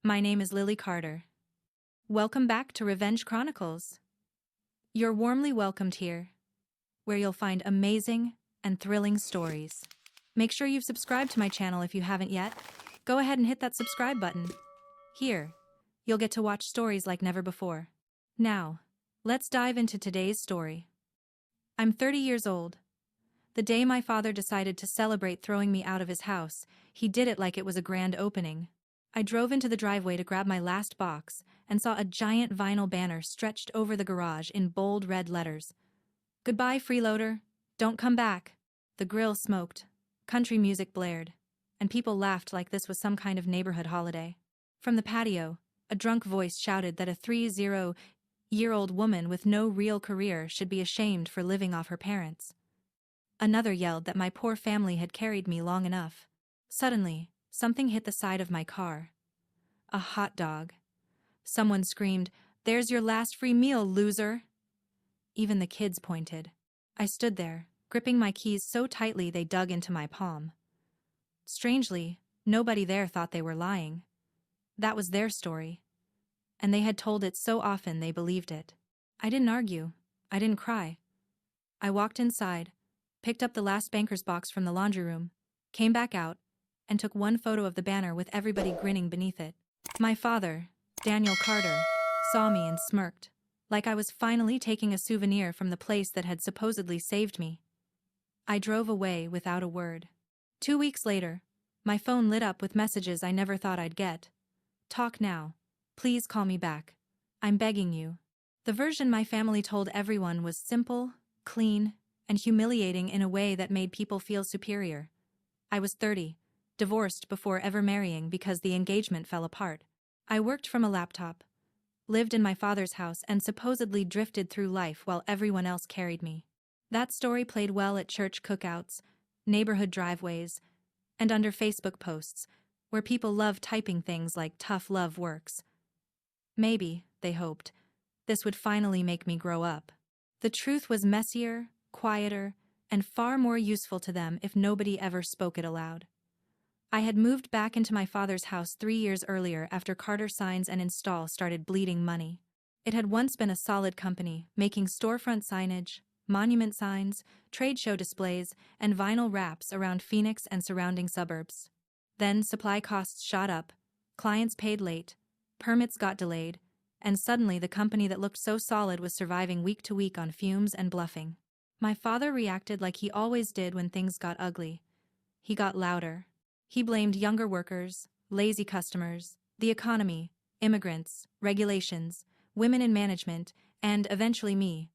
My name is Lily Carter. Welcome back to Revenge Chronicles. You're warmly welcomed here, where you'll find amazing and thrilling stories. Make sure you've subscribed to my channel if you haven't yet. Go ahead and hit that subscribe button. Here, you'll get to watch stories like never before. Now, let's dive into today's story. I'm 30 years old. The day my father decided to celebrate throwing me out of his house, he did it like it was a grand opening. I drove into the driveway to grab my last box and saw a giant vinyl banner stretched over the garage in bold red letters. "Goodbye, freeloader. Don't come back." The grill smoked, country music blared, and people laughed like this was some kind of neighborhood holiday. From the patio, a drunk voice shouted that a 30-year-old woman with no real career should be ashamed for living off her parents. Another yelled that my poor family had carried me long enough. Suddenly, something hit the side of my car. A hot dog. Someone screamed, "There's your last free meal, loser!" Even the kids pointed. I stood there, gripping my keys so tightly they dug into my palm. Strangely, nobody there thought they were lying. That was their story. And they had told it so often they believed it. I didn't argue. I didn't cry. I walked inside, picked up the last banker's box from the laundry room, came back out, and took one photo of the banner with everybody grinning beneath it. My father, Daniel Carter, saw me and smirked, like I was finally taking a souvenir from the place that had supposedly saved me. I drove away without a word. 2 weeks later, my phone lit up with messages I never thought I'd get. "Talk now. Please call me back. I'm begging you." The version my family told everyone was simple, clean, and humiliating in a way that made people feel superior. I was 30. Divorced before ever marrying because the engagement fell apart. I worked from a laptop, lived in my father's house, and supposedly drifted through life while everyone else carried me. That story played well at church cookouts, neighborhood driveways, and under Facebook posts, where people love typing things like "tough love works." Maybe, they hoped, this would finally make me grow up. The truth was messier, quieter, and far more useful to them if nobody ever spoke it aloud. I had moved back into my father's house 3 years earlier after Carter Signs and Install started bleeding money. It had once been a solid company, making storefront signage, monument signs, trade show displays, and vinyl wraps around Phoenix and surrounding suburbs. Then supply costs shot up, clients paid late, permits got delayed, and suddenly the company that looked so solid was surviving week to week on fumes and bluffing. My father reacted like he always did when things got ugly. He got louder. He blamed younger workers, lazy customers, the economy, immigrants, regulations, women in management, and eventually me.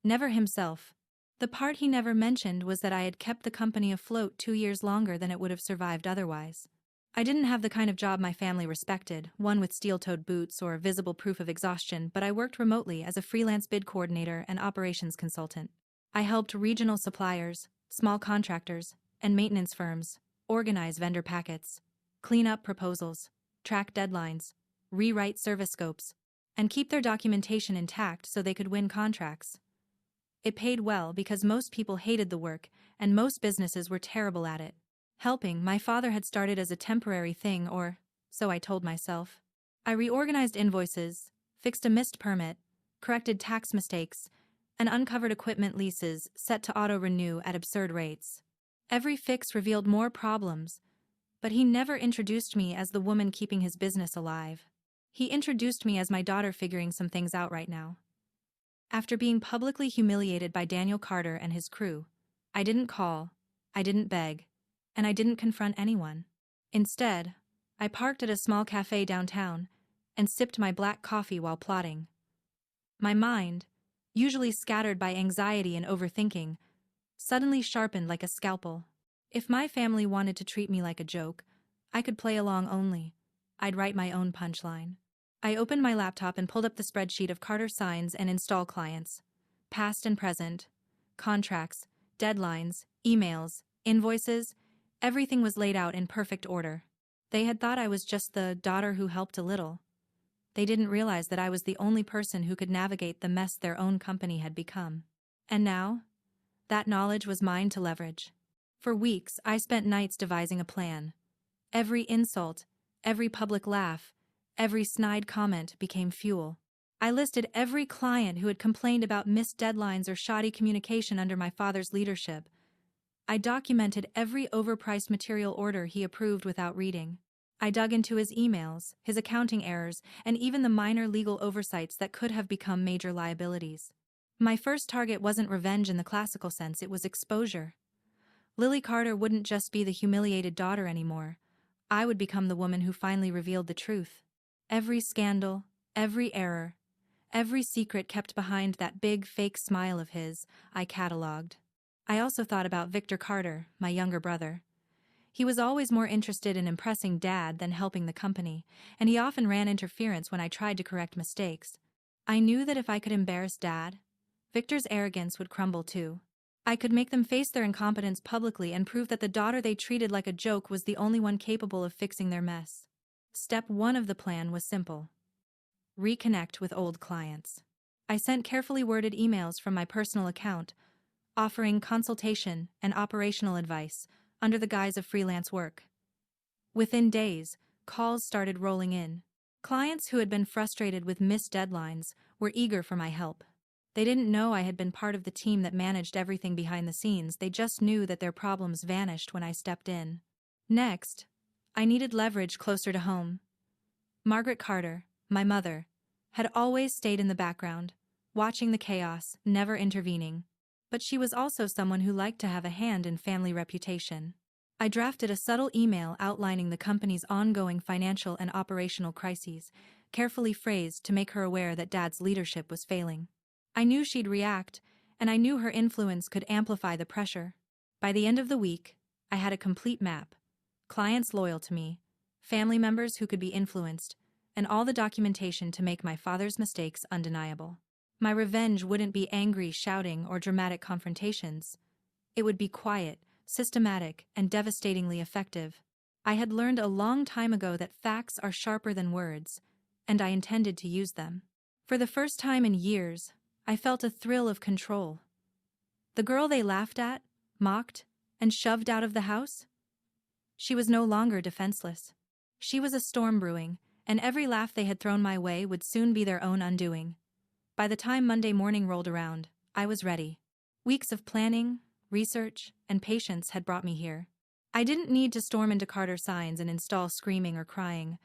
Never himself. The part he never mentioned was that I had kept the company afloat 2 years longer than it would have survived otherwise. I didn't have the kind of job my family respected, one with steel-toed boots or visible proof of exhaustion, but I worked remotely as a freelance bid coordinator and operations consultant. I helped regional suppliers, small contractors, and maintenance firms organize vendor packets, clean up proposals, track deadlines, rewrite service scopes, and keep their documentation intact so they could win contracts. It paid well because most people hated the work and most businesses were terrible at it. Helping my father had started as a temporary thing, or so I told myself. I reorganized invoices, fixed a missed permit, corrected tax mistakes, and uncovered equipment leases set to auto-renew at absurd rates. Every fix revealed more problems, but he never introduced me as the woman keeping his business alive. He introduced me as my daughter figuring some things out right now. After being publicly humiliated by Daniel Carter and his crew, I didn't call, I didn't beg, and I didn't confront anyone. Instead, I parked at a small cafe downtown and sipped my black coffee while plotting. My mind, usually scattered by anxiety and overthinking, suddenly sharpened like a scalpel. If my family wanted to treat me like a joke, I could play along only. I'd write my own punchline. I opened my laptop and pulled up the spreadsheet of Carter Signs and Install clients. Past and present, contracts, deadlines, emails, invoices, everything was laid out in perfect order. They had thought I was just the daughter who helped a little. They didn't realize that I was the only person who could navigate the mess their own company had become. And now, that knowledge was mine to leverage. For weeks, I spent nights devising a plan. Every insult, every public laugh, Every snide comment became fuel. I listed every client who had complained about missed deadlines or shoddy communication under my father's leadership. I documented every overpriced material order he approved without reading. I dug into his emails, his accounting errors, and even the minor legal oversights that could have become major liabilities. My first target wasn't revenge in the classical sense, it was exposure. Lily Carter wouldn't just be the humiliated daughter anymore. I would become the woman who finally revealed the truth. Every scandal, every error, every secret kept behind that big fake smile of his, I catalogued. I also thought about Victor Carter, my younger brother. He was always more interested in impressing Dad than helping the company, and he often ran interference when I tried to correct mistakes. I knew that if I could embarrass Dad, Victor's arrogance would crumble too. I could make them face their incompetence publicly and prove that the daughter they treated like a joke was the only one capable of fixing their mess. Step 1 of the plan was simple. Reconnect with old clients. I sent carefully worded emails from my personal account, offering consultation and operational advice under the guise of freelance work. Within days, calls started rolling in. Clients who had been frustrated with missed deadlines were eager for my help. They didn't know I had been part of the team that managed everything behind the scenes, they just knew that their problems vanished when I stepped in. Next, I needed leverage closer to home. Margaret Carter, my mother, had always stayed in the background, watching the chaos, never intervening. But she was also someone who liked to have a hand in family reputation. I drafted a subtle email outlining the company's ongoing financial and operational crises, carefully phrased to make her aware that Dad's leadership was failing. I knew she'd react, and I knew her influence could amplify the pressure. By the end of the week, I had a complete map: clients loyal to me, family members who could be influenced, and all the documentation to make my father's mistakes undeniable. My revenge wouldn't be angry shouting or dramatic confrontations. It would be quiet, systematic, and devastatingly effective. I had learned a long time ago that facts are sharper than words, and I intended to use them. For the first time in years, I felt a thrill of control. The girl they laughed at, mocked, and shoved out of the house? She was no longer defenseless. She was a storm brewing, and every laugh they had thrown my way would soon be their own undoing. By the time Monday morning rolled around, I was ready. Weeks of planning, research, and patience had brought me here. I didn't need to storm into Carter Signs and install screaming or crying.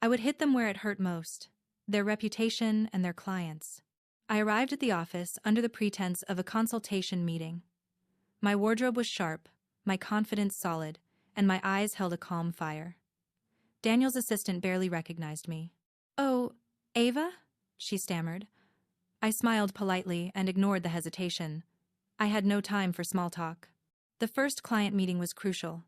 I would hit them where it hurt most: their reputation and their clients. I arrived at the office under the pretense of a consultation meeting. My wardrobe was sharp, my confidence solid, and my eyes held a calm fire. Daniel's assistant barely recognized me. "Oh, Ava?" she stammered. I smiled politely and ignored the hesitation. I had no time for small talk. The first client meeting was crucial.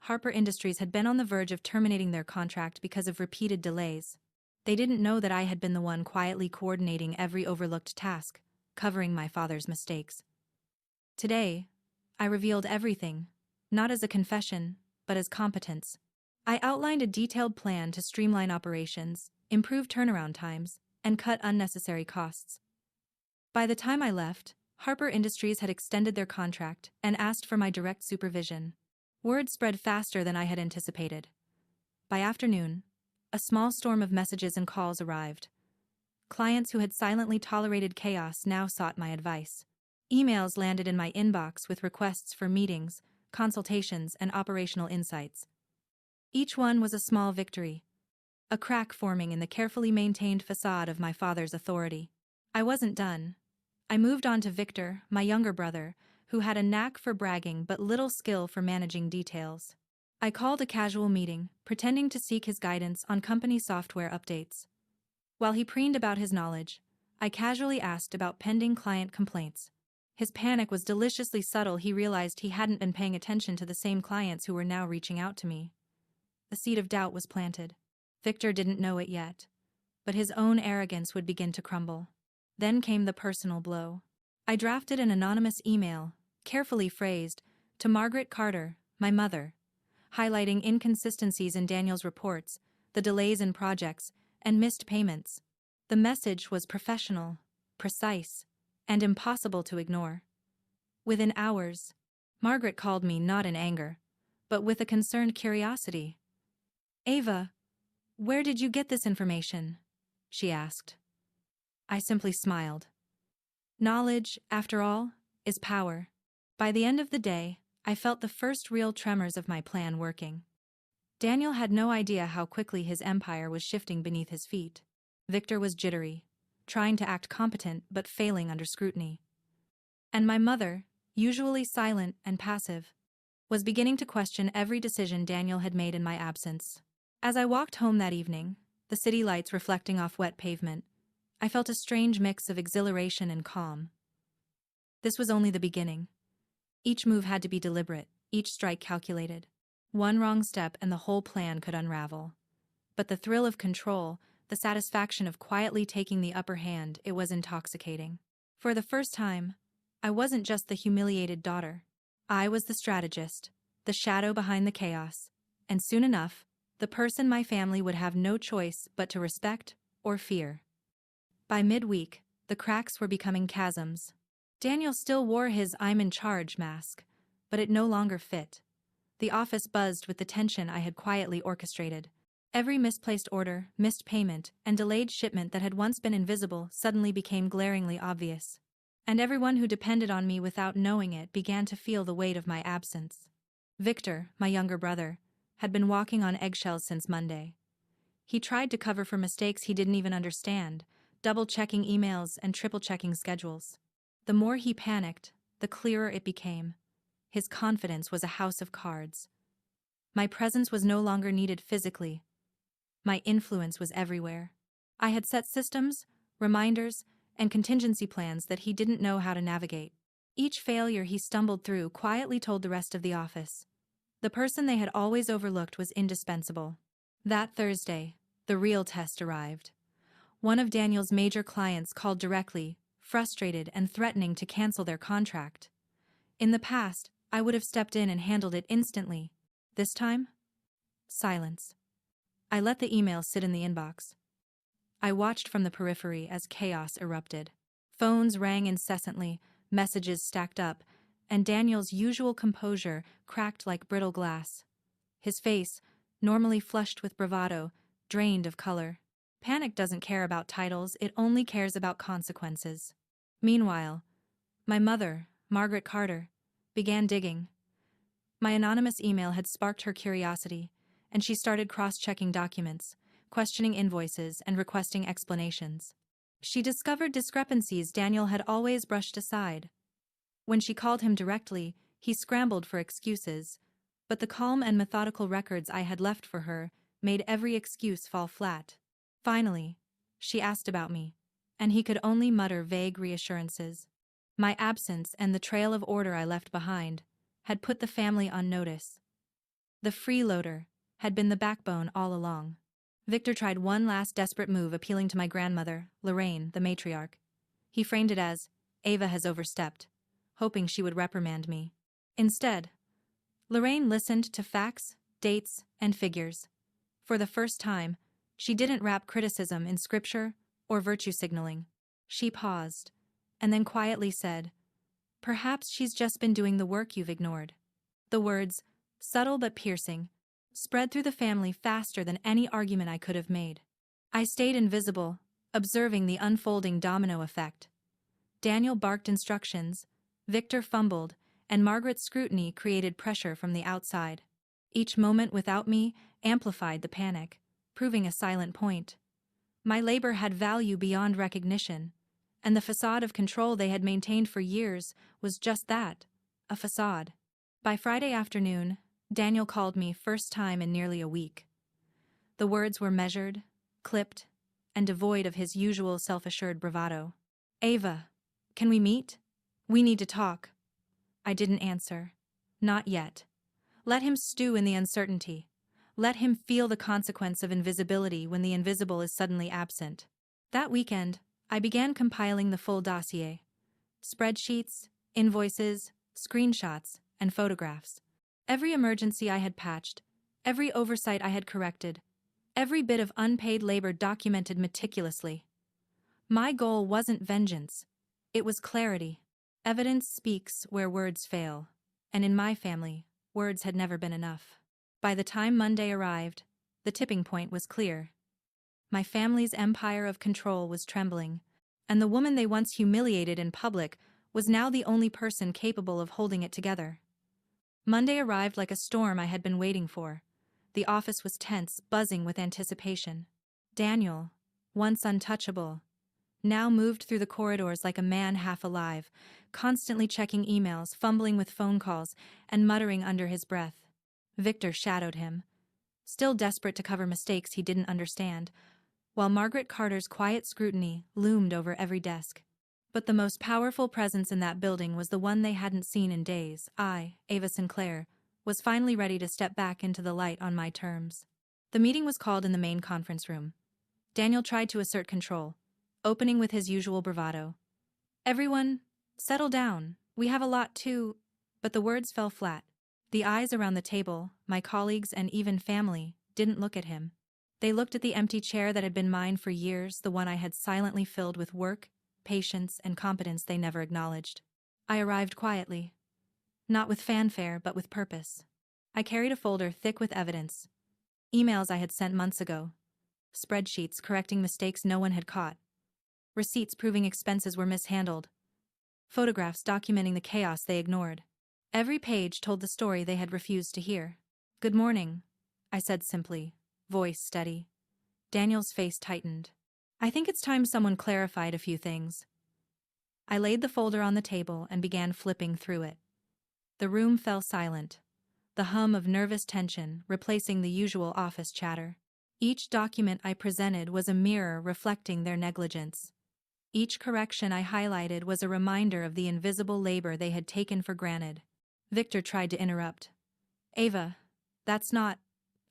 Harper Industries had been on the verge of terminating their contract because of repeated delays. They didn't know that I had been the one quietly coordinating every overlooked task, covering my father's mistakes. Today, I revealed everything, not as a confession, but as competence. I outlined a detailed plan to streamline operations, improve turnaround times, and cut unnecessary costs. By the time I left, Harper Industries had extended their contract and asked for my direct supervision. Word spread faster than I had anticipated. By afternoon, a small storm of messages and calls arrived. Clients who had silently tolerated chaos now sought my advice. Emails landed in my inbox with requests for meetings, consultations, and operational insights. Each one was a small victory, a crack forming in the carefully maintained facade of my father's authority. I wasn't done. I moved on to Victor, my younger brother, who had a knack for bragging but little skill for managing details. I called a casual meeting, pretending to seek his guidance on company software updates. While he preened about his knowledge, I casually asked about pending client complaints. His panic was deliciously subtle. He realized he hadn't been paying attention to the same clients who were now reaching out to me. The seed of doubt was planted. Victor didn't know it yet, but his own arrogance would begin to crumble. Then came the personal blow. I drafted an anonymous email, carefully phrased, to Margaret Carter, my mother, highlighting inconsistencies in Daniel's reports, the delays in projects, and missed payments. The message was professional, precise, and impossible to ignore. Within hours, Margaret called me not in anger, but with a concerned curiosity. "Ava, "Where did you get this information?" she asked. I simply smiled. Knowledge, after all, is power. By the end of the day, I felt the first real tremors of my plan working. Daniel had no idea how quickly his empire was shifting beneath his feet. Victor was jittery, trying to act competent but failing under scrutiny. And my mother, usually silent and passive, was beginning to question every decision Daniel had made in my absence. As I walked home that evening, the city lights reflecting off wet pavement, I felt a strange mix of exhilaration and calm. This was only the beginning. Each move had to be deliberate, each strike calculated. One wrong step and the whole plan could unravel. But the thrill of control, the satisfaction of quietly taking the upper hand, it was intoxicating. For the first time, I wasn't just the humiliated daughter. I was the strategist, the shadow behind the chaos, and soon enough, the person my family would have no choice but to respect or fear. By midweek, the cracks were becoming chasms. Daniel still wore his "I'm in charge" mask, but it no longer fit. The office buzzed with the tension I had quietly orchestrated. Every misplaced order, missed payment, and delayed shipment that had once been invisible suddenly became glaringly obvious. And everyone who depended on me without knowing it began to feel the weight of my absence. Victor, my younger brother, had been walking on eggshells since Monday. He tried to cover for mistakes he didn't even understand, double-checking emails and triple-checking schedules. The more he panicked, the clearer it became. His confidence was a house of cards. My presence was no longer needed physically. My influence was everywhere. I had set systems, reminders, and contingency plans that he didn't know how to navigate. Each failure he stumbled through quietly told the rest of the office. The person they had always overlooked was indispensable. That Thursday, the real test arrived. One of Daniel's major clients called directly, frustrated and threatening to cancel their contract. In the past, I would have stepped in and handled it instantly. This time? Silence. I let the email sit in the inbox. I watched from the periphery as chaos erupted. Phones rang incessantly, messages stacked up, and Daniel's usual composure cracked like brittle glass. His face, normally flushed with bravado, drained of color. Panic doesn't care about titles, it only cares about consequences. Meanwhile, my mother, Margaret Carter, began digging. My anonymous email had sparked her curiosity, and she started cross-checking documents, questioning invoices, and requesting explanations. She discovered discrepancies Daniel had always brushed aside. When she called him directly, he scrambled for excuses, but the calm and methodical records I had left for her made every excuse fall flat. Finally, she asked about me, and he could only mutter vague reassurances. My absence and the trail of order I left behind had put the family on notice. The freeloader had been the backbone all along. Victor tried one last desperate move, appealing to my grandmother, Lorraine, the matriarch. He framed it as, "Ava has overstepped," hoping she would reprimand me. Instead, Lorraine listened to facts, dates, and figures. For the first time, she didn't wrap criticism in scripture or virtue signaling. She paused, and then quietly said, "Perhaps she's just been doing the work you've ignored." The words, subtle but piercing, spread through the family faster than any argument I could have made. I stayed invisible, observing the unfolding domino effect. Daniel barked instructions, Victor fumbled, and Margaret's scrutiny created pressure from the outside. Each moment without me amplified the panic, proving a silent point. My labor had value beyond recognition, and the facade of control they had maintained for years was just that, a facade. By Friday afternoon, Daniel called me first time in nearly a week. The words were measured, clipped, and devoid of his usual self-assured bravado. "Ava, can we meet? We need to talk." I didn't answer. Not yet. Let him stew in the uncertainty. Let him feel the consequence of invisibility when the invisible is suddenly absent. That weekend, I began compiling the full dossier. Spreadsheets, invoices, screenshots, and photographs. Every emergency I had patched, every oversight I had corrected, every bit of unpaid labor documented meticulously. My goal wasn't vengeance. It was clarity. Evidence speaks where words fail, and in my family, words had never been enough. By the time Monday arrived, The tipping point was clear. My family's empire of control was trembling, and the woman they once humiliated in public was now the only person capable of holding it together. Monday arrived like a storm I had been waiting for. The office was tense, buzzing with anticipation. Daniel, once untouchable, now moved through the corridors like a man half alive, constantly checking emails, fumbling with phone calls, and muttering under his breath. Victor shadowed him, still desperate to cover mistakes he didn't understand, while Margaret Carter's quiet scrutiny loomed over every desk. But the most powerful presence in that building was the one they hadn't seen in days. I, Ava Sinclair, was finally ready to step back into the light on my terms. The meeting was called in the main conference room. Daniel tried to assert control, opening with his usual bravado. "Everyone, settle down. We have a lot to—" But the words fell flat. The eyes around the table, my colleagues and even family, didn't look at him. They looked at the empty chair that had been mine for years, the one I had silently filled with work, patience, and competence they never acknowledged. I arrived quietly. Not with fanfare, but with purpose. I carried a folder thick with evidence. Emails I had sent months ago. Spreadsheets correcting mistakes no one had caught. Receipts proving expenses were mishandled. Photographs documenting the chaos they ignored. Every page told the story they had refused to hear. "Good morning," I said simply, voice steady. Daniel's face tightened. "I think it's time someone clarified a few things." I laid the folder on the table and began flipping through it. The room fell silent, the hum of nervous tension replacing the usual office chatter. Each document I presented was a mirror reflecting their negligence. Each correction I highlighted was a reminder of the invisible labor they had taken for granted. Victor tried to interrupt. "Ava, that's not—"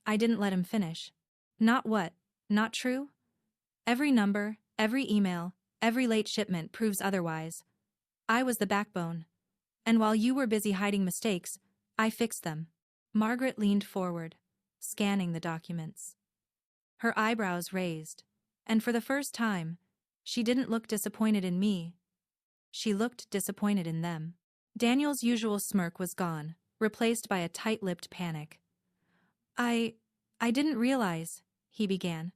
I didn't let him finish. "Not what? Not true? Every number, every email, every late shipment proves otherwise. I was the backbone. And while you were busy hiding mistakes, I fixed them." Margaret leaned forward, scanning the documents. Her eyebrows raised, and for the first time, she didn't look disappointed in me. She looked disappointed in them. Daniel's usual smirk was gone, replaced by a tight-lipped panic. I didn't realize," he began,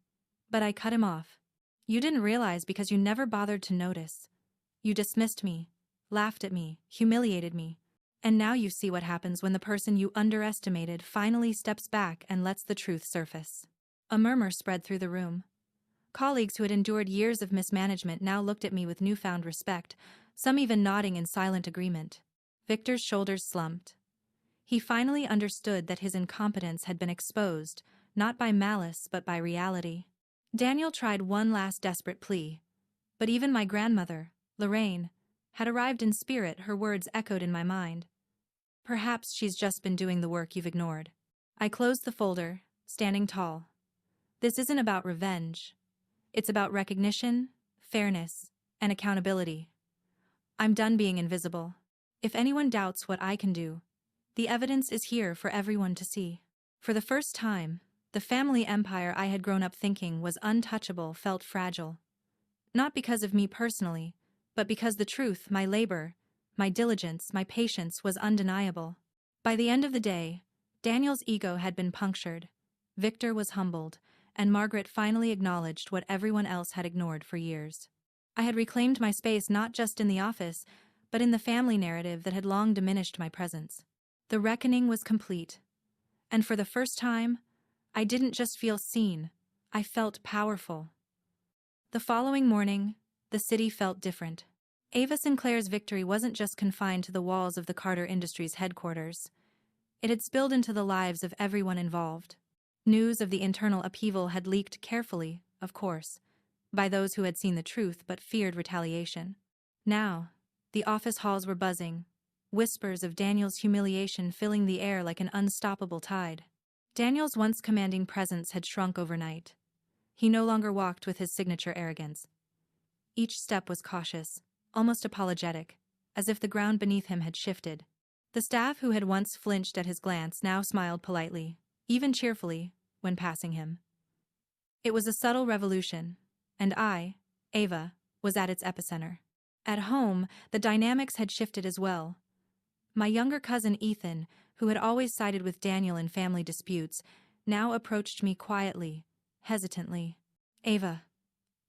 but I cut him off. "You didn't realize because you never bothered to notice. You dismissed me, laughed at me, humiliated me, and now you see what happens when the person you underestimated finally steps back and lets the truth surface." A murmur spread through the room. Colleagues who had endured years of mismanagement now looked at me with newfound respect, some even nodding in silent agreement. Victor's shoulders slumped. He finally understood that his incompetence had been exposed, not by malice but by reality. Daniel tried one last desperate plea, but even my grandmother, Lorraine, had arrived in spirit. Her words echoed in my mind. "Perhaps she's just been doing the work you've ignored." I closed the folder, standing tall. This isn't about revenge. It's about recognition, fairness, and accountability. I'm done being invisible. If anyone doubts what I can do, the evidence is here for everyone to see. For the first time, the family empire I had grown up thinking was untouchable felt fragile. Not because of me personally, but because the truth, my labor, my diligence, my patience was undeniable. By the end of the day, Daniel's ego had been punctured, Victor was humbled, and Margaret finally acknowledged what everyone else had ignored for years. I had reclaimed my space not just in the office, but in the family narrative that had long diminished my presence. The reckoning was complete. And for the first time, I didn't just feel seen, I felt powerful. The following morning, the city felt different. Ava Sinclair's victory wasn't just confined to the walls of the Carter Industries headquarters. It had spilled into the lives of everyone involved. News of the internal upheaval had leaked carefully, of course, by those who had seen the truth but feared retaliation. Now, the office halls were buzzing, whispers of Daniel's humiliation filling the air like an unstoppable tide. Daniel's once commanding presence had shrunk overnight. He no longer walked with his signature arrogance. Each step was cautious, almost apologetic, as if the ground beneath him had shifted. The staff who had once flinched at his glance now smiled politely, even cheerfully, when passing him. It was a subtle revolution, and I, Ava, was at its epicenter. At home, the dynamics had shifted as well. My younger cousin Ethan, who had always sided with Daniel in family disputes, now approached me quietly, hesitantly. "Ava,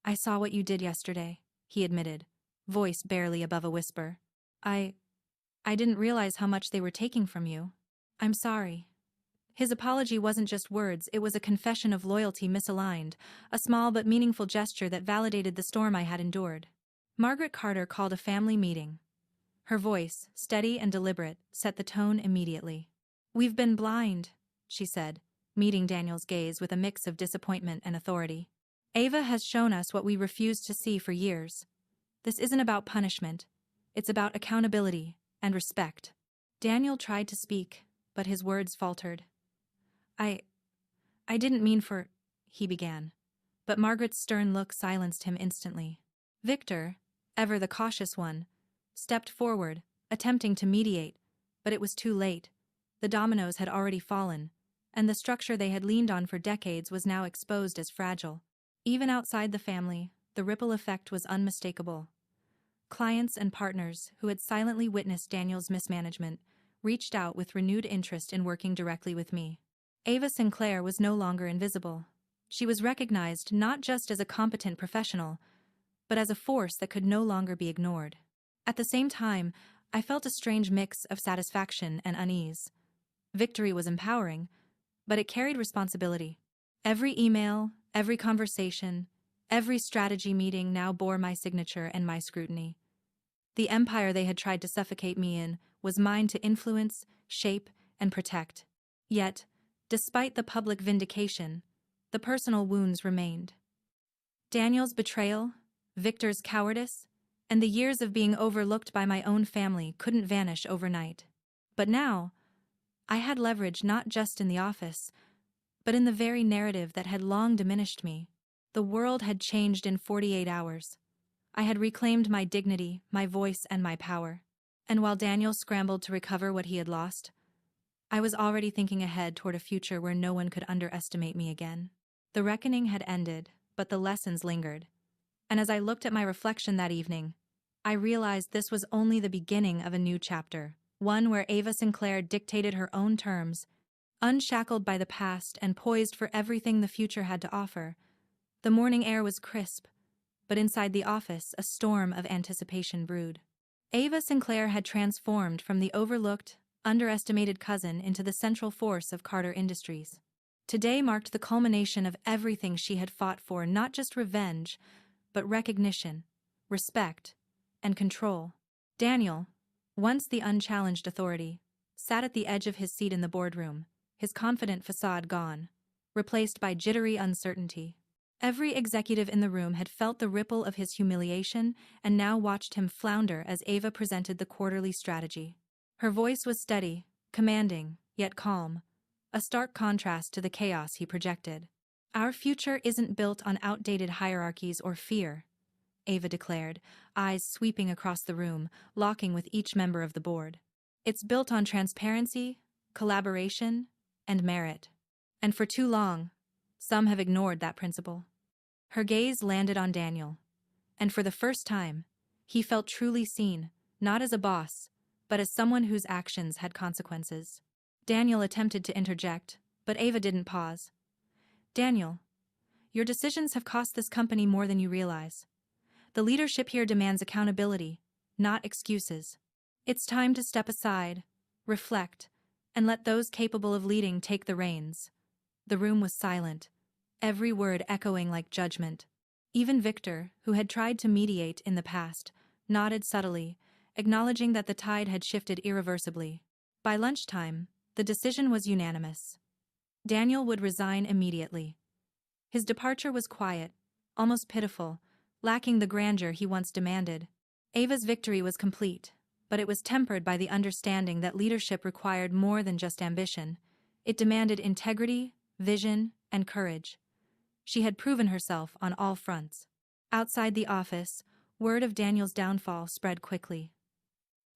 I saw what you did yesterday," he admitted, voice barely above a whisper. I didn't realize how much they were taking from you. I'm sorry." His apology wasn't just words, it was a confession of loyalty misaligned, a small but meaningful gesture that validated the storm I had endured. Margaret Carter called a family meeting. Her voice, steady and deliberate, set the tone immediately. "We've been blind," she said, meeting Daniel's gaze with a mix of disappointment and authority. "Ava has shown us what we refused to see for years. This isn't about punishment. It's about accountability and respect." Daniel tried to speak, but his words faltered. I didn't mean for," he began. But Margaret's stern look silenced him instantly. Victor, ever the cautious one, stepped forward, attempting to mediate, but it was too late. The dominoes had already fallen, and the structure they had leaned on for decades was now exposed as fragile. Even outside the family, the ripple effect was unmistakable. Clients and partners who had silently witnessed Daniel's mismanagement reached out with renewed interest in working directly with me. Ava Sinclair was no longer invisible. She was recognized not just as a competent professional, but as a force that could no longer be ignored. At the same time, I felt a strange mix of satisfaction and unease. Victory was empowering, but it carried responsibility. Every email, every conversation, every strategy meeting now bore my signature and my scrutiny. The empire they had tried to suffocate me in was mine to influence, shape, and protect. Yet, despite the public vindication, the personal wounds remained. Daniel's betrayal, Victor's cowardice, and the years of being overlooked by my own family couldn't vanish overnight. But now, I had leverage not just in the office, but in the very narrative that had long diminished me. The world had changed in 48 hours. I had reclaimed my dignity, my voice, and my power. And while Daniel scrambled to recover what he had lost, I was already thinking ahead toward a future where no one could underestimate me again. The reckoning had ended, but the lessons lingered. And as I looked at my reflection that evening, I realized this was only the beginning of a new chapter, one where Ava Sinclair dictated her own terms, unshackled by the past and poised for everything the future had to offer. The morning air was crisp, but inside the office a storm of anticipation brewed. Ava Sinclair had transformed from the overlooked, underestimated cousin into the central force of Carter Industries. Today marked the culmination of everything she had fought for, not just revenge, but recognition, respect, and control. Daniel, once the unchallenged authority, sat at the edge of his seat in the boardroom, his confident facade gone, replaced by jittery uncertainty. Every executive in the room had felt the ripple of his humiliation and now watched him flounder as Ava presented the quarterly strategy. Her voice was steady, commanding, yet calm, a stark contrast to the chaos he projected. "Our future isn't built on outdated hierarchies or fear," Ava declared, eyes sweeping across the room, locking with each member of the board. "It's built on transparency, collaboration, and merit. And for too long, some have ignored that principle." Her gaze landed on Daniel, and for the first time, he felt truly seen, not as a boss, but as someone whose actions had consequences. Daniel attempted to interject, but Ava didn't pause. "Daniel, your decisions have cost this company more than you realize. The leadership here demands accountability, not excuses. It's time to step aside, reflect, and let those capable of leading take the reins." The room was silent, every word echoing like judgment. Even Victor, who had tried to mediate in the past, nodded subtly, acknowledging that the tide had shifted irreversibly. By lunchtime, the decision was unanimous. Daniel would resign immediately. His departure was quiet, almost pitiful, lacking the grandeur he once demanded. Ava's victory was complete, but it was tempered by the understanding that leadership required more than just ambition. It demanded integrity, vision, and courage. She had proven herself on all fronts. Outside the office, word of Daniel's downfall spread quickly.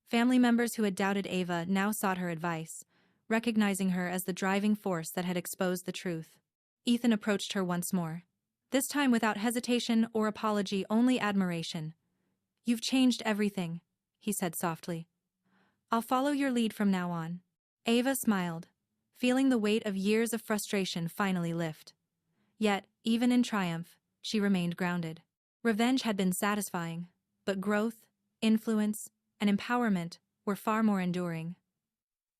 Family members who had doubted Ava now sought her advice, recognizing her as the driving force that had exposed the truth. Ethan approached her once more. This time without hesitation or apology, only admiration. "You've changed everything," he said softly. "I'll follow your lead from now on." Ava smiled, feeling the weight of years of frustration finally lift. Yet, even in triumph, she remained grounded. Revenge had been satisfying, but growth, influence, and empowerment were far more enduring.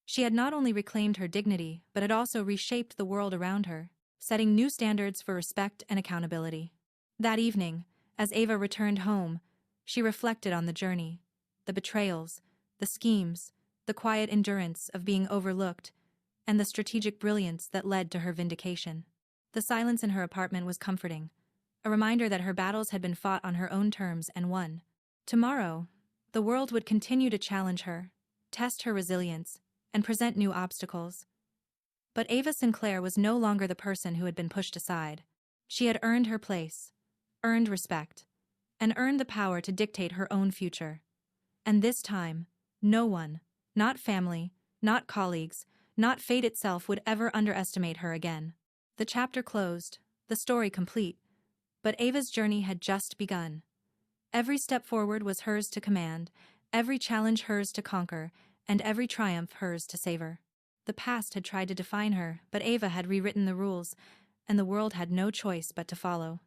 She had not only reclaimed her dignity, but had also reshaped the world around her, setting new standards for respect and accountability. That evening, as Ava returned home, she reflected on the journey, the betrayals, the schemes, the quiet endurance of being overlooked, and the strategic brilliance that led to her vindication. The silence in her apartment was comforting, a reminder that her battles had been fought on her own terms and won. Tomorrow, the world would continue to challenge her, test her resilience, and present new obstacles. But Ava Sinclair was no longer the person who had been pushed aside. She had earned her place, earned respect, and earned the power to dictate her own future. And this time, no one, not family, not colleagues, not fate itself would ever underestimate her again. The chapter closed, the story complete, but Ava's journey had just begun. Every step forward was hers to command, every challenge hers to conquer, and every triumph hers to savor. The past had tried to define her, but Ava had rewritten the rules, and the world had no choice but to follow.